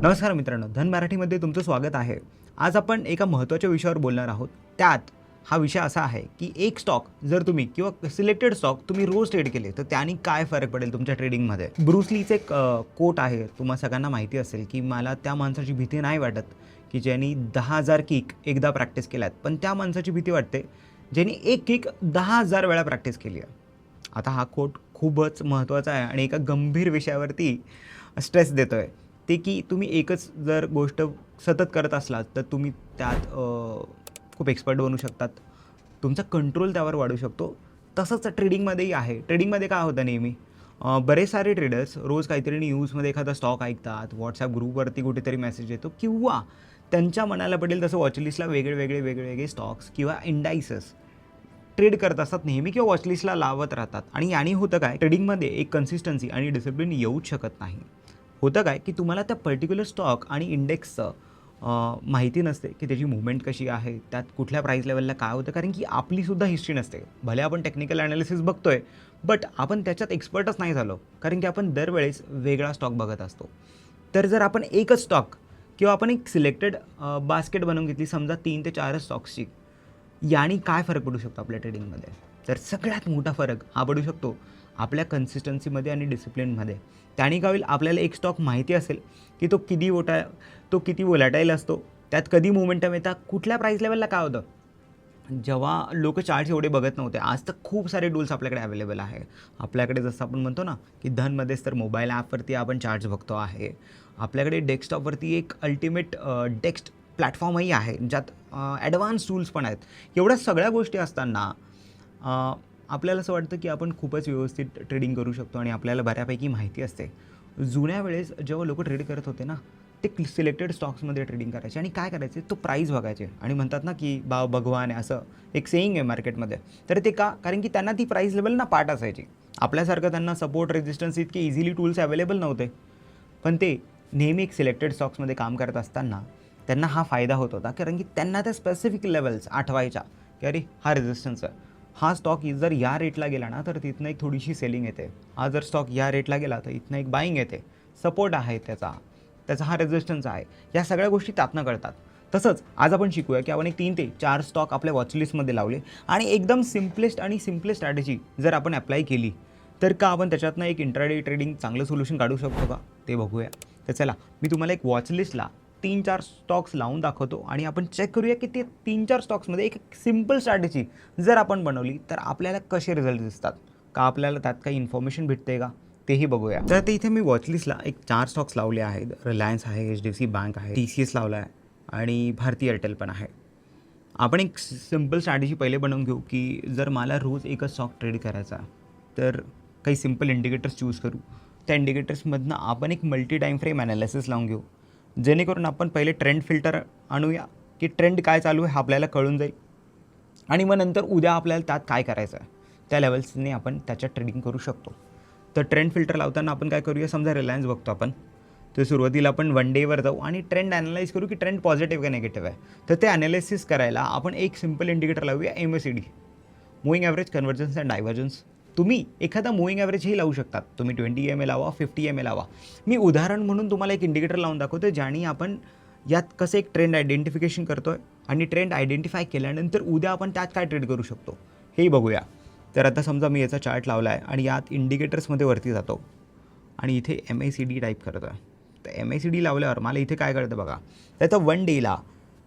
नमस्कार मित्रांनो, धन मराठीमध्ये तुमचं स्वागत आहे. आज आपण एका महत्त्वाच्या विषयावर बोलणार आहोत. त्यात हा विषय असा आहे की एक स्टॉक जर तुम्ही किंवा सिलेक्टेड स्टॉक तुम्ही रोज ट्रेड केले तर त्याने काय फरक पडेल तुमच्या ट्रेडिंगमध्ये. ब्रूस लीचं एक कोट आहे, तुम्हाला सगळ्यांना माहिती असेल की मला त्या माणसाची भीती नाही वाटत की ज्यांनी 10,000 किक एकदा प्रॅक्टिस केल्यात, पण त्या माणसाची भीती वाटते ज्यांनी एक किक 10,000 वेळा प्रॅक्टिस केली आहे. आता हा कोट खूपच महत्त्वाचा आहे आणि एका गंभीर विषयावरती स्ट्रेस देतो आहे, ते की तुम्ही एकच जर गोष्ट सतत करत असलात तर तुम्ही त्यात खूप एक्सपर्ट बनू शकतात. तुमचा कंट्रोल त्यावर वाढू शकतो. तसंच ट्रेडिंगमध्येही आहे. ट्रेडिंगमध्ये काय होतं नेहमी बरेच सारे ट्रेडर्स रोज काहीतरी न्यूजमध्ये एखादा स्टॉक ऐकतात, व्हॉट्सॲप ग्रुपवरती कुठेतरी मेसेज येतो किंवा त्यांच्या मनाला पडेल तसं वॉचलिस्टला वेगळे स्टॉक्स किंवा इंडायसेस ट्रेड करत असतात नेहमी किंवा वॉचलिस्टला लावत राहतात. आणि याने होतं काय, ट्रेडिंगमध्ये एक कन्सिस्टन्सी आणि डिसिप्लिन येऊच शकत नाही. होतं काय की तुम्हाला त्या पर्टिक्युलर स्टॉक आणि इंडेक्सचं माहिती नसते की त्याची मुवमेंट कशी आहे, त्यात कुठल्या प्राईस लेवलला काय होतं, कारण की आपलीसुद्धा हिस्ट्री नसते. भले आपण टेक्निकल ॲनालिसिस बघतोय, बट आपण त्याच्यात एक्सपर्टच नाही झालो, कारण की आपण दरवेळेस वेगळा स्टॉक बघत असतो. तर जर आपण एकच स्टॉक किंवा आपण एक सिलेक्टेड बास्केट बनवून घेतली, समजा 3 ते 4 स्टॉक्सची, याने काय फरक पडू शकतो आपल्या ट्रेडिंगमध्ये. तर सगळ्यात मोठा फरक हा पडू शकतो आपल्या कन्सिस्टन्सीमध्ये आणि डिसिप्लिनमध्ये. त्याने काय होईल, आपल्याला एक स्टॉक माहिती असेल की तो किती वोलॅटाईल असतो, त्यात कधी मोमेंटम येतात, कुठल्या प्राईस लेवलला काय होतं. जेव्हा लोक चार्ट्स एवढे बघत नव्हते, आज तर खूप सारे टूल्स आपल्याकडे अवेलेबल आहे. आपल्याकडे जसं आपण म्हणतो ना की धनमध्येच तर मोबाईल ॲपवरती आपण चार्ट्स बघतो आहे. आपल्याकडे डेस्कटॉपवरती एक अल्टिमेट डेस्क प्लॅटफॉर्मही आहे, ज्यात ॲडव्हान्स टूल्स पण आहेत. एवढ्या सगळ्या गोष्टी असताना आपल्याला असं वाटतं की आपण खूपच व्यवस्थित ट्रेडिंग करू शकतो आणि आपल्याला बऱ्यापैकी माहिती असते. जुन्या वेळेस जेव्हा लोक ट्रेड करत होते ना, ते सिलेक्टेड स्टॉक्समध्ये ट्रेडिंग करायचे आणि काय करायचे, तो प्राईस बघायचे आणि म्हणतात ना की भगवान आहे, असं एक सेईंग आहे मार्केटमध्ये. तर ते का, कारण की त्यांना ती प्राईस लेवल ना पाठ असायची. आपल्यासारखं त्यांना सपोर्ट रेजिस्टन्स इतके इझिली टूल्स अवेलेबल नव्हते, पण ते नेहमी एक सिलेक्टेड स्टॉक्समध्ये काम करत असताना त्यांना हा फायदा होत होता, कारण की त्यांना त्या स्पेसिफिक लेवल्स आठवायच्या की अरे हा रेजिस्टन्स आहे, हा स्टॉक जर या रेटला गेला ना तर तिथनं एक थोडीशी सेलिंग येते, हा जर स्टॉक या रेटला गेला तर इथनं एक बाईंग येते, सपोर्ट आहे त्याचा हा रेजिस्टन्स आहे. या सगळ्या गोष्टी त्यातनं कळतात. तसंच आज आपण शिकूया की आपण एक 3 ते 4 स्टॉक आपल्या वॉचलिस्टमध्ये लावले आणि एकदम सिम्पलेस्ट स्ट्रॅटेजी जर आपण अप्लाय केली तर का आपण त्याच्यातनं एक इंट्राडे ट्रेडिंग चांगलं सोल्युशन काढू शकतो का, ते बघूया. तर चला, मी तुम्हाला एक वॉचलिस्टला 3-4 स्टॉक्स लावून दाखवतो आणि आपण चेक करूया की ते 3-4 स्टॉक्समध्ये एक सिम्पल स्ट्रॅटेजी जर आपण बनवली तर आपल्याला कसे रिझल्ट दिसतात, का आपल्याला त्यात काही इन्फॉर्मेशन भेटते का, तेही बघूया. तर ते इथे मी वॉचलिस्टला एक 4 स्टॉक्स लावले आहेत. रिलायन्स आहे, HDFC बँक आहे, TCS लावला आहे आणि भारती एअरटेल पण आहे. आपण एक सिम्पल स्ट्रॅटेजी पहिले बनवून घेऊ की जर मला रोज एकच स्टॉक ट्रेड करायचा तर काही सिम्पल इंडिकेटर्स चूज करू. त्या इंडिकेटर्समधनं आपण एक मल्टी टाईम फ्रेम ॲनालिसिस लावून घेऊ, जेणेकरून आपण पहिले ट्रेंड फिल्टर आणूया की ट्रेंड काय चालू आहे हा आपल्याला कळून जाईल आणि मग नंतर उद्या आपल्याला त्यात काय करायचं आहे त्या लेवल्सने आपण त्याच्यात ट्रेडिंग करू शकतो. तर ट्रेंड फिल्टर लावताना आपण काय करूया, समजा रिलायन्स बघतो आपण, तर सुरुवातीला आपण 1 डेवर जाऊ आणि ट्रेंड ॲनालाइज करू की ट्रेंड पॉझिटिव्ह का निगेटिव्ह आहे. तर ते ॲनालिसिस करायला आपण एक सिम्पल इंडिकेटर लावूया, MACD, moving average convergence and divergence. तुम्ही एखादा मूव्हिंग ॲव्हरेजही लावू शकतात. तुम्ही 20 MA लावा, 50 MA लावा. मी उदाहरण म्हणून तुम्हाला एक इंडिकेटर लावून दाखवतो, ज्याने आपण यात कसं एक ट्रेंड आयडेंटिफिकेशन करतो आहे आणि ट्रेंड आयडेंटिफाय केल्यानंतर उद्या आपण त्यात काय ट्रेड करू शकतो हेही बघूया. तर आता समजा मी याचा चार्ट लावला आहे आणि यात इंडिकेटर्समध्ये वरती जातो आणि इथे MACD टाईप करतो आहे. तर MACD लावल्यावर मला इथे काय कळतं बघा, त्याचा 1 डेला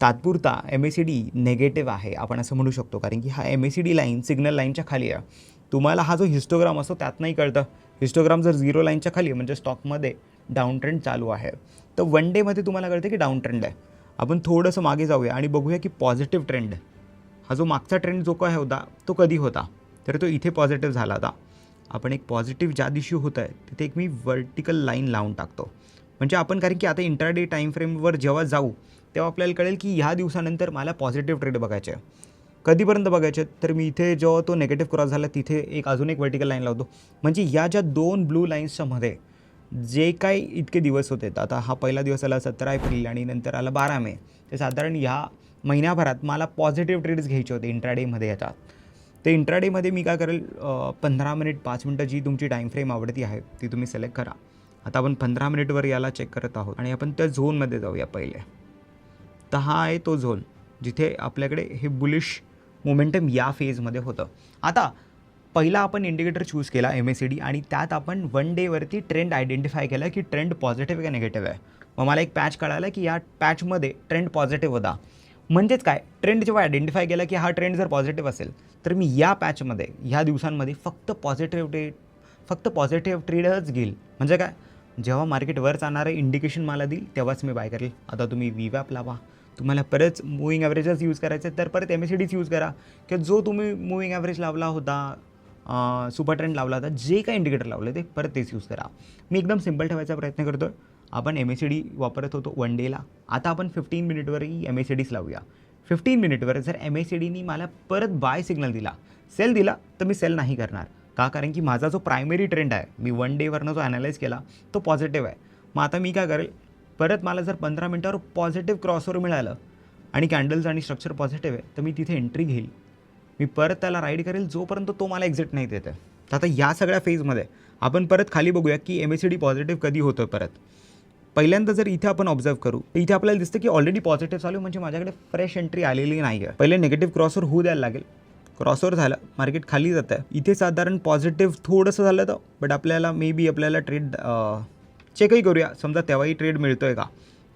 तात्पुरता MACD नेगेटिव्ह आहे आपण असं म्हणू शकतो, कारण की हा MACD लाईन सिग्नल लाईनच्या खाली आहे. तुम्हाला हा जो हिस्टोग्राम असतो त्यात नाही कळतं. हिस्टोग्राम जर 0 लाईनच्या खाली म्हणजे स्टॉकमध्ये डाऊन ट्रेंड चालू आहे, तर 1 डेमध्ये तुम्हाला कळतं की डाऊन ट्रेंड आहे. आपण थोडंसं मागे जाऊया आणि बघूया की पॉझिटिव्ह ट्रेंड, हा जो मागचा ट्रेंड जो काय होता तो कधी होता, तर तो इथे पॉझिटिव्ह झाला होता. आपण एक पॉझिटिव्ह ज्या दिवशी होत आहे तिथे एक मी व्हर्टिकल लाईन लावून टाकतो, म्हणजे आपण, कारण की आता इंट्राडे टाईम फ्रेमवर जेव्हा जाऊ तेव्हा आपल्याला कळेल की ह्या दिवसानंतर मला पॉझिटिव्ह ट्रेड बघायचे आहे. कधीपर्यंत बघायचे, तर मी इथे जेव्हा तो नेगेटिव्ह क्रॉस झाला तिथे एक अजून एक व्हर्टिकल लाईन लावतो. म्हणजे या ज्या 2 ब्लू लाईन्सच्या मध्ये जे काही इतके दिवस होते, आता हा पहिला दिवस आला 17 एप्रिल आणि नंतर आला 12 मे, ते साधारण ह्या महिन्याभरात मला पॉझिटिव्ह ट्रेड्स घ्यायचे होते इंट्राडेमध्ये येतात. ते इंट्राडेमध्ये मी काय करेल, 15 मिनिट 5 मिनटं जी तुमची टाईम फ्रेम आवडती आहे ती तुम्ही सिलेक्ट करा आता आपण 15 मिनिटवर याला चेक करत आहोत आणि आपण त्या झोनमध्ये जाऊया पहिले. तर हा आहे तो झोन जिथे आपल्याकडे हे बुलिश मोमेंटम या फेजमध्ये होतं. आता पहिला आपण इंडिकेटर चूज केला MACD आणि त्यात आपण 1 डेवरती ट्रेंड आयडेंटिफाय केला की ट्रेंड पॉझिटिव्ह का निगेटिव्ह आहे. मग मला एक पॅच कळाला की या पॅचमध्ये ट्रेंड पॉझिटिव्ह होता. म्हणजेच काय, ट्रेंड जेव्हा आयडेंटिफाय केला की हा ट्रेंड जर पॉझिटिव्ह असेल तर मी या पॅचमध्ये ह्या दिवसांमध्ये फक्त पॉझिटिव्ह ट्रेडच घेईल. म्हणजे काय, जेव्हा मार्केट वर जाणारे इंडिकेशन मला देईल तेव्हाच मी बाय करेल. आता तुम्ही VWAP लावा, तुम्हाला परत मूविंग ॲव्हरेजच यूज करायचे तर परत MACDच यूज करा किंवा जो तुम्ही मूविंग ॲव्हरेज लावला होता, सुपर ट्रेंड लावला होता, जे काही इंडिकेटर लावले ते परत तेच यूज करा. मी एकदम सिम्पल ठेवायचा प्रयत्न करतो आहे. आपण MACD वापरत होतो 1 डेला, आता आपण 15 मिनिटवरही MACDच लावूया. 15 मिनिटवर जर MACDनी मला परत बाय सिग्नल दिला, सेल दिला, तर मी सेल नाही करणार. का, कारण की माझा जो प्रायमरी ट्रेंड आहे, मी 1 डेवरनं जो ॲनालाइज केला तो पॉझिटिव्ह आहे. मग आता मी काय करेल, परत मला जर 15 मिनिटावर पॉझिटिव्ह क्रॉसवर मिळालं आणि कॅन्डल्स आणि स्ट्रक्चर पॉझिटिव्ह आहे तर मी तिथे एंट्री घेईल. मी परत त्याला राईड करेल जोपर्यंत तो मला एक्झिट नाही देत आहे. तर आता या सगळ्या फेजमध्ये आपण परत खाली बघूया की MACD पॉझिटिव्ह कधी होतं. परत पहिल्यांदा जर इथे आपण ऑब्झर्व करू तर इथे आपल्याला दिसतं की ऑलरेडी पॉझिटिव्ह चालू, म्हणजे माझ्याकडे फ्रेश एंट्री आलेली नाही आहे. पहिले निगेटिव्ह क्रॉसवर होऊ द्यायला लागेल. क्रॉसवर झालं, मार्केट खाली जातं आहे. इथे साधारण पॉझिटिव्ह थोडंसं झालं तर, बट आपल्याला आपल्याला ट्रेड चेकही करूया, समजा तेव्हाही ट्रेड मिळतो आहे का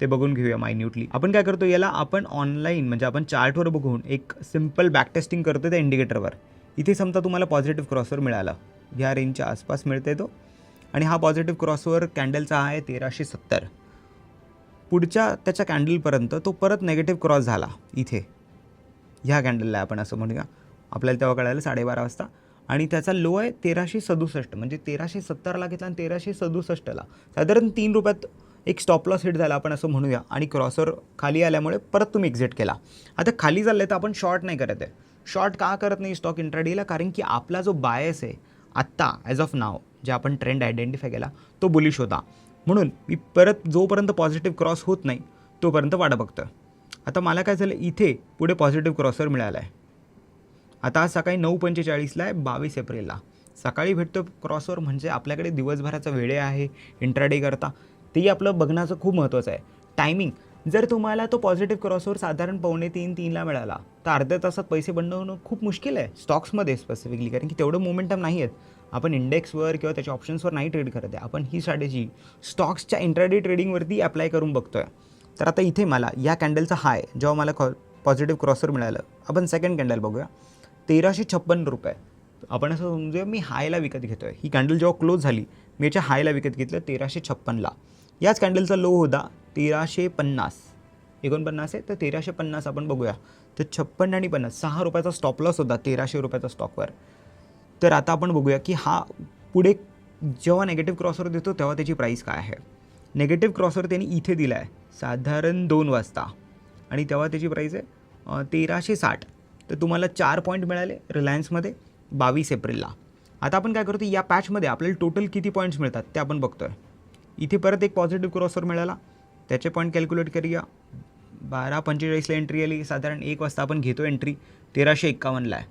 ते बघून घेऊया मायन्यूटली. आपण काय करतो, याला आपण ऑनलाईन म्हणजे आपण चार्टवर बघून एक सिम्पल बॅक टेस्टिंग करतो त्या इंडिकेटरवर. इथे समजा तुम्हाला पॉझिटिव्ह क्रॉसवर मिळाला, ह्या रेंजच्या आसपास मिळते तो, आणि हा पॉझिटिव्ह क्रॉसवर कॅन्डलचा आहे 1370. पुढच्या त्याच्या कॅन्डलपर्यंत तो परत नेगेटिव्ह क्रॉस झाला इथे, ह्या कॅन्डलला आपण असं म्हणूया. आपल्याला तेव्हा कळालं 12:30 वाजता, आणि त्याचा लो आहे 1367. म्हणजे 1370ला घेतला आणि 1367ला साधारण 3 रुपयात एक स्टॉप लॉस हिट झाला आपण असं म्हणूया. आणि क्रॉसवर खाली आल्यामुळे परत तुम्ही एक्झिट केला. आता खाली चाललं तर आपण शॉर्ट नाही करत आहे. शॉर्ट का करत नाही स्टॉक इंट्राडेला, कारण की आपला जो बायस आहे आत्ता ॲज ऑफ नाव, जे आपण ट्रेंड आयडेंटिफाय केला तो बुलिश होता. म्हणून मी परत जोपर्यंत पॉझिटिव्ह क्रॉस होत नाही तोपर्यंत वाट बघतो. आता मला काय झालं, इथे पुढे पॉझिटिव्ह क्रॉसवर मिळाला आहे. आता आज सकाळी 9:45ला आहे, 22 एप्रिलला सकाळी भेटतो क्रॉसवर. म्हणजे आपल्याकडे दिवसभराचा वेळ आहे इंट्राडे करता, तेही आपलं बघण्याचं खूप महत्त्वाचं आहे. टायमिंग, जर तुम्हाला तो पॉझिटिव्ह क्रॉसवर साधारण 2:45-3ला मिळाला तर अर्ध्या तासात पैसे बनवणं खूप मुश्किल आहे स्टॉक्समध्ये स्पेसिफिकली, कारण की तेवढं मोमेंटम नाही आहेत. आपण इंडेक्सवर किंवा त्याच्या ऑप्शन्सवर नाही ट्रेड करत आहे. आपण ही स्ट्रॅटेजी स्टॉक्सच्या इंट्राडे ट्रेडिंगवरती अप्लाय करून बघतो आहे. तर आता इथे मला या कॅन्डलचा हाय जेव्हा मला पॉझिटिव्ह क्रॉसवर मिळालं, आपण सेकंड कॅन्डल बघूया, 1356 रुपये. आपण असं समजूया मी हायला विकत घेतो आहे. ही कॅन्डल जेव्हा क्लोज झाली मी याच्या हायला विकत घेतलं 1356ला. याच कॅन्डलचा लो होता 1350, 49 आहे तर 1350 आपण बघूया. तर 56 आणि 50, 6 रुपयाचा स्टॉप लॉस होता 1300 रुपयाचा स्टॉकवर. तर आता आपण बघूया की हा पुढे जेव्हा नेगेटिव्ह क्रॉसवर देतो तेव्हा त्याची प्राईस काय आहे. नेगेटिव्ह क्रॉसवर त्यांनी इथे दिला आहे साधारण 2 वाजता, आणि तेव्हा त्याची प्राईस आहे 1360. तर तुम्हाला 4 पॉईंट मिळाले रिलायन्समध्ये 22 एप्रिलला. आता आपण काय करतो, या पॅचमध्ये आपल्याला टोटल किती पॉईंट्स मिळतात ते आपण बघतो आहे. इथे परत एक पॉझिटिव्ह क्रॉसवर मिळाला, त्याचे पॉईंट कॅल्क्युलेट करूया. 12:45ला एंट्री आली, साधारण 1 वाजता आपण घेतो एंट्री 1351ला आहे.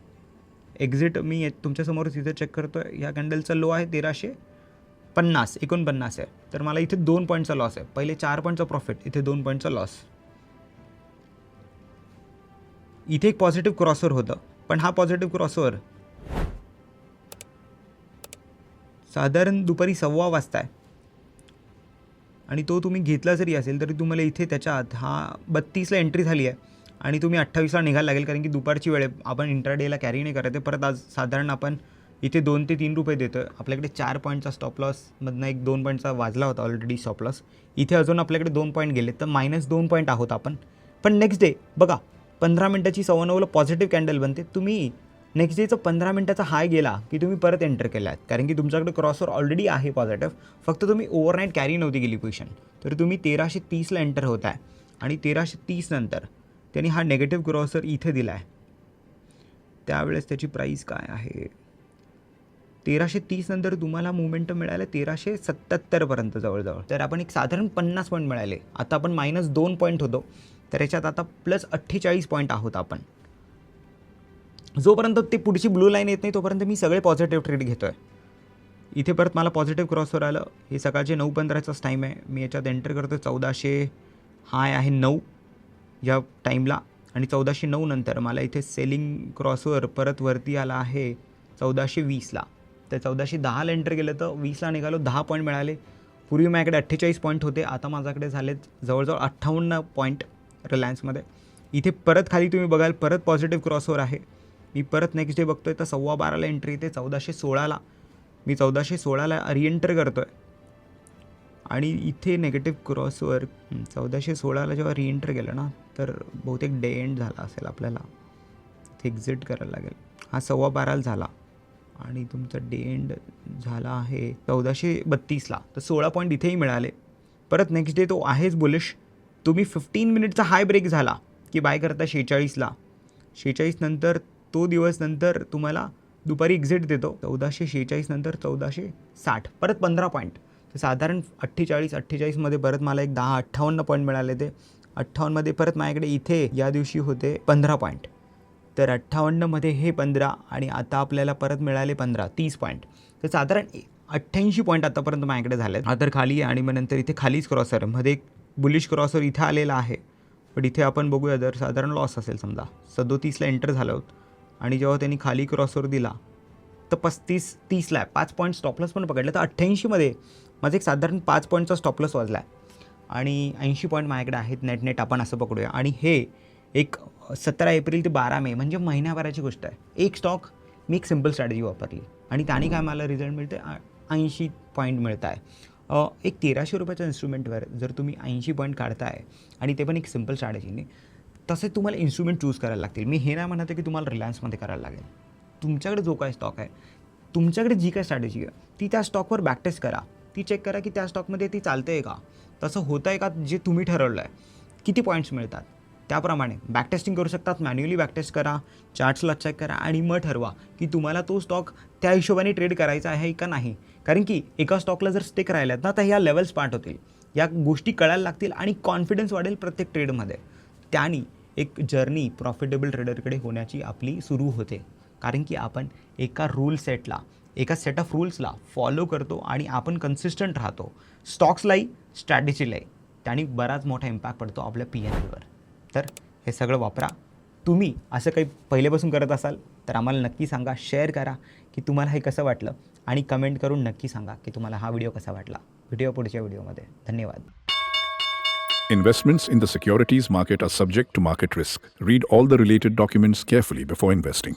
एक्झिट मी तुमच्यासमोर तिथे चेक करतो आहे. या कॅन्डलचा लो आहे 1350, 49 आहे. तर मला इथे 2 पॉईंटचा लॉस आहे. पहिले 4 पॉईंटचा प्रॉफिट, इथे 2 पॉईंटचा लॉस. इथे एक पॉझिटिव्ह क्रॉसवर होतं, पण हा पॉझिटिव्ह क्रॉसवर साधारण दुपारी 1:15 वाजता आहे, आणि तो तुम्ही घेतला जरी असेल तरी तुम्हाला इथे त्याच्या आत 32ला एंट्री झाली आहे, आणि तुम्ही 28ला निघायला लागेल, कारण की दुपारची वेळ आपण इंट्राडेला कॅरी नाही करत आहे. परत आज साधारण आपण इथे 2 ते 3 रुपये देतो आहे. आपल्याकडे 4 पॉईंटचा स्टॉप लॉसमधनं एक 2 पॉईंटचा वाजला होता ऑलरेडी स्टॉप लॉस. इथे अजून आपल्याकडे 2 पॉईंट गेले, तर -2 पॉईंट आहोत आपण. पण नेक्स्ट डे बघा, 15 मिनटाची 9:15ला पॉझिटिव्ह कॅन्डल बनते. तुम्ही नेक्स्ट डेचा 15 मिनटाचा हाय गेला की तुम्ही परत एंटर केला आहेत, कारण की तुमच्याकडे क्रॉसवर ऑलरेडी आहे पॉझिटिव्ह, फक्त तुम्ही ओव्हरनाईट कॅरी नव्हती गेली पोझिशन. तर तुम्ही 1330ला एंटर होत आहे, आणि 1330 नंतर त्यांनी हा नेगेटिव्ह क्रॉसवर इथे दिला आहे. त्यावेळेस त्याची प्राईस काय आहे, 1330 नंतर तुम्हाला मुवमेंट मिळालं 1377पर्यंत जवळजवळ. तर आपण एक साधारण 50 पॉईंट मिळाले. आता आपण -2 पॉईंट होतो, तर याच्यात आता +48 पॉईंट आहोत आपण. जोपर्यंत ते पुढची ब्लू लाईन येत नाही तोपर्यंत मी सगळे पॉझिटिव्ह ट्रेड घेतो आहे. इथे परत मला पॉझिटिव्ह क्रॉसवर आलं. हे सकाळचे 9:15चाच टाईम आहे. मी याच्यात एंटर करतो. 1400 हाय आहे 9 या टाईमला आणि 1409 नंतर मला इथे सेलिंग क्रॉसवर परत वरती आला आहे 1420ला. तर 1410ला एंटर केलं तर 20ला निघालो. 10 पॉईंट मिळाले. पूर्वी माझ्याकडे 48 पॉईंट होते, आता माझ्याकडे झालेत जवळजवळ 58 पॉईंट रिलायन्समध्ये. इथे परत खाली तुम्ही बघाल परत पॉझिटिव्ह क्रॉसवर आहे. मी परत नेक्स्ट डे बघतोय तर 12:15ला एंट्री येते. 1416ला मी 1416ला रिएंटर करतो आहे आणि इथे निगेटिव्ह क्रॉसवर 1416ला जेव्हा रिएंटर केलं ना तर बहुतेक डे एंड झाला असेल, आपल्याला इथे एक्झिट करायला लागेल. हा 12:15ला झाला आणि तुमचा डे एंड झाला आहे 1432ला. तर 16 पॉईंट इथेही मिळाले. परत नेक्स्ट डे तो आहेच बुलिश. तुम्ही 15 मिनिटचा हाय ब्रेक झाला की बाय करता 46ला. 46 नंतर तो दिवस नंतर तुम्हाला दुपारी एक्झिट देतो 1446 नंतर 1460. परत 15 पॉईंट. तर साधारण 48मध्ये परत मला एक 58 पॉईंट मिळाले. ते 58मध्ये परत माझ्याकडे इथे या दिवशी होते 15 पॉईंट. तर 58मध्ये हे 15 आणि आता आपल्याला परत मिळाले 15, 30 पॉईंट. तर साधारण 88 पॉईंट आतापर्यंत माझ्याकडे झाले. हा तर खाली आहे आणि मग नंतर इथे खालीच क्रॉसर मध्ये एक बुलिश क्रॉसर इथे आलेला आहे. पण इथे आपण बघूया जर साधारण लॉस असेल समजा 37ला एंटर झालो आहोत आणि जेव्हा त्यांनी खाली क्रॉसवर दिला तर 35-30ला 5 पॉईंट स्टॉपलॉस पण पकडलं. तर 88मध्ये माझं एक साधारण 5 पॉईंटचा स्टॉपलॉस वाजला आहे आणि 80 पॉईंट माझ्याकडे आहेत नेट आपण असं पकडूया. आणि हे एक 17 एप्रिल ते 12 मे म्हणजे महिन्याभराची गोष्ट आहे. एक स्टॉक मी एक सिम्पल स्ट्रॅटेजी वापरली आणि त्याने काय मला रिझल्ट मिळते 80 पॉईंट मिळत आहे. एक 1300 रुपयाच्या इन्स्ट्रुमेंटवर जर तुम्ही 80 पॉईंट काढताय आणि ते पण एक सिम्पल स्ट्रॅटेजीने, तसे तुम्हाला इन्स्ट्रुमेंट चूज करायला लागतील. मी हे नाही म्हणत आहे की तुम्हाला रिलायन्समध्ये करायला लागेल. तुमच्याकडे जो काय स्टॉक आहे, तुमच्याकडे जी काय स्ट्रॅटेजी आहे ती त्या स्टॉकवर बॅकटेस्ट करा. ती चेक करा की त्या स्टॉकमध्ये ती चालते आहे का, तसं होतं आहे का जे तुम्ही ठरवलं आहे, किती पॉईंट्स मिळतात त्याप्रमाणे बॅकटेस्टिंग करू शकतात. मॅन्युअली बॅकटेस्ट करा, चार्ट्सला चेक करा आणि मग ठरवा की तुम्हाला तो स्टॉक त्या हिशोबाने ट्रेड करायचा आहे का नाही. कारण की एका स्टॉकला जर स्टिक राहिल्यात ना तर ह्या लेवल्स पार्ट होतील, या गोष्टी कळायला लागतील आणि कॉन्फिडन्स वाढेल प्रत्येक ट्रेडमध्ये. त्याने एक जर्नी प्रॉफिटेबल ट्रेडरकडे होण्याची आपली सुरू होते. कारण की आपण एका एका सेट ऑफ रूल्सला फॉलो करतो आणि आपण कन्सिस्टंट राहतो. स्टॉक्सलाही स्ट्रॅटेजीलाही त्याने बराच मोठा इम्पॅक्ट पडतो आपल्या P&Lवर. तर हे सगळं वापरा. तुम्ही असं काही पहिलेपासून करत असाल तर आम्हाला नक्की सांगा, शेअर करा की तुम्हाला हे कसं वाटलं आणि कमेंट करून नक्की सांगा की तुम्हाला हा व्हिडिओ कसा वाटला. भेटूया पुढच्या व्हिडिओमध्ये. धन्यवाद. Investments in the securities market are subject to market risk. Read all the related documents carefully before investing.